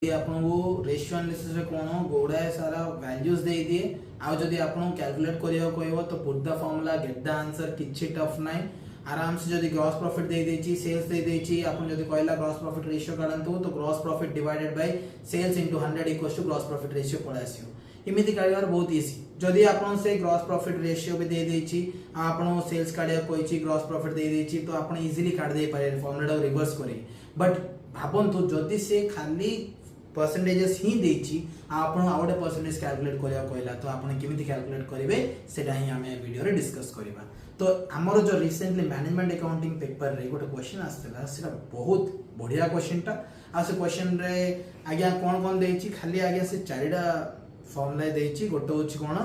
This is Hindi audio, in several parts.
आपको रेशियो एनालिसिस रे कोन गोड़ाए सारा वैल्यूज दे दिए आ जदी आपन कैलकुलेट करियो कहबो तो put the formula get the answer किछि टफ नाही आराम से जदी ग्रॉस प्रॉफिट दे देची सेल्स दे देची आपन जदी कहला ग्रॉस प्रॉफिट रेशियो काढंतु तो gross profit divided by sales into 100 equals to gross profit ratio पळे आसियो इमिति काढिबार बहुत इजी जदी आपन से ग्रॉस प्रॉफिट रेशियो भी दे देची आपन सेल्स काढिया कोइची ग्रॉस प्रॉफिट दे देची तो आपन इजीली काढ दे पारे फार्मूला रिवर्स करी बट भाबंतु जदी से खाली परसेंटेजेस ही देची आपण आवडे परसेंटेज कैलकुलेट करिया कहला तो आपण केमिति कैलकुलेट करिवे सेटा ही हमें वीडियो रे डिस्कस करिबा तो हमर जो रिसेंटली मैनेजमेंट अकाउंटिंग पेपर रे गोटे क्वेश्चन आस्तेला सेटा बहुत बढ़िया क्वेश्चन टा आ से क्वेश्चन रे आज्ञा कोन कोन देची खाली आज्ञा से चारिडा फॉर्मूला देची गोटे होची कोन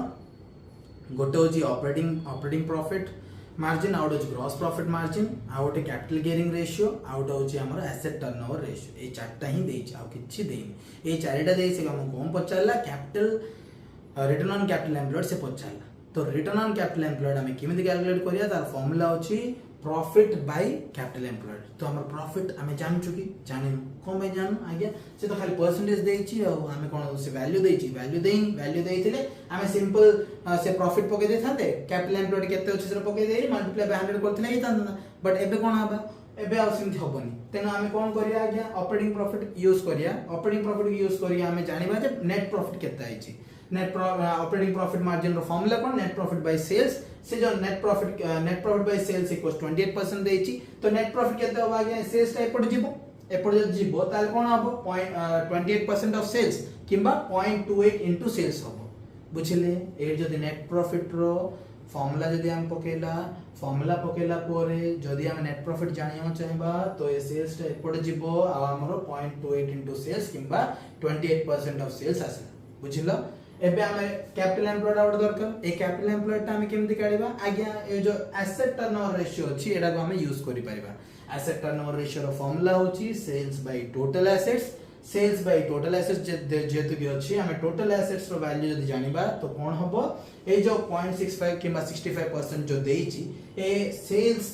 गोटे होची ऑपरेटिंग प्रॉफिट मार्जिन आउट होची ग्रॉस प्रॉफिट मार्जिन आउट कैपिटल गियरिंग रेशियो आउट होची हमर एसेट टर्नओवर रेशियो ए चारटा ही देची आ किछि देनी ए चारिटा देई से हम कोन पचारला capital return on capital employed से पचारला तो रिटर्न ऑन कैपिटल एम्प्लॉयड हमें केमिति कैलकुलेट करिया तार फार्मूला होची प्रॉफिट बाय कैपिटल एम्प्लॉयड तो हमर प्रॉफिट हमें जान चुकी जानिन कोन में जान आज्ञा से तो खाली परसेंटेज देची और हमें कोन से वैल्यू देची वैल्यू देइथिले हमें सिंपल से प्रॉफिट पके दे थाते कैपिटल एम्प्लॉयड केते अछि से पके दे मल्टीप्लाई बाय 100 करथिले ही तांदा बट एबे कोन हबा एबे आ सिमथि हबनी तेनो हमें कोन करिया आज्ञा ऑपरेटिंग प्रॉफिट यूज करिया ऑपरेटिंग प्रॉफिट यूज करिया हमें जानिबा जे नेट प्रॉफिट केते आइछि नेट ऑपरेटिंग प्रॉफिट मार्जिन रो फार्मूला कोन नेट प्रॉफिट बाय सेल्स से जो net profit by sales equals 28% देछि तो नेट प्रॉफिट केते होबा आज्ञा सेल्स टा एपट जो जीवो ताल कोन हबो 28% ऑफ सेल्स किंबा 0.28 इनटू सेल्स हबो बुझिले ए जदी नेट प्रॉफिट रो फार्मूला जदी हम पकेला फार्मूला पकेला पोरे जदी हम नेट प्रॉफिट जानियो चाहबा तो ए सेल्स टा एपट जीवो आ हमरो 0.28 इनटू सेल्स किंबा 28% ऑफ सेल्स आसे बुझिलो एबे हमें कैपिटल एम्प्लॉयड आउट दरकार ए कैपिटल एम्प्लॉयड टा हमें केमति काढिबा आज्ञा ए जो एसेट टर्नओवर रेशियो अछि एडा को हमें यूज करि परिबा एसेट टर्नओवर रेशियो रो फार्मूला होछि सेल्स बाय टोटल एसेट्स जेतु कि अछि हमें टोटल एसेट्स रो वैल्यू जदी जानिबा तो कोन हबो ए जो 0.65 किंबा 65% जो देइछि ए सेल्स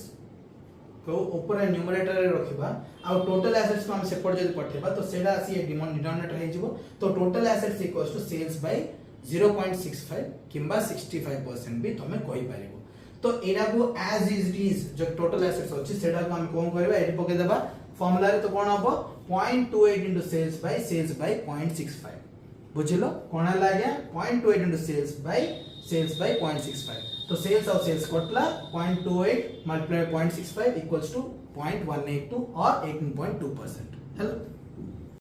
को ऊपर न्यूमरेटर रे रखिबा आ टोटल एसेट्स को हम सेपट जदी पठेबा तो सेडा आसी ए डिनोमिनेटर हे जिवो तो total assets equals to sales by 0.65 किंबा 65% भी तमे कहि पारिबो तो एडा को एज इज इट इज जो टोटल एसेट्स अछि सेडा को हम कोन करबा एडी पके देबा फार्मूला रे तो कोन हबो 0.28 इनटू सेल्स बाय 0.65 बुझिलो कोन लागया 0.28 इनटू सेल्स बाय 0.65 तो सेल्स और सेल्स कटला 0.28 मल्टीप्लाई 0.65 इक्वल्स टू 0.182 और 18.2% हेलो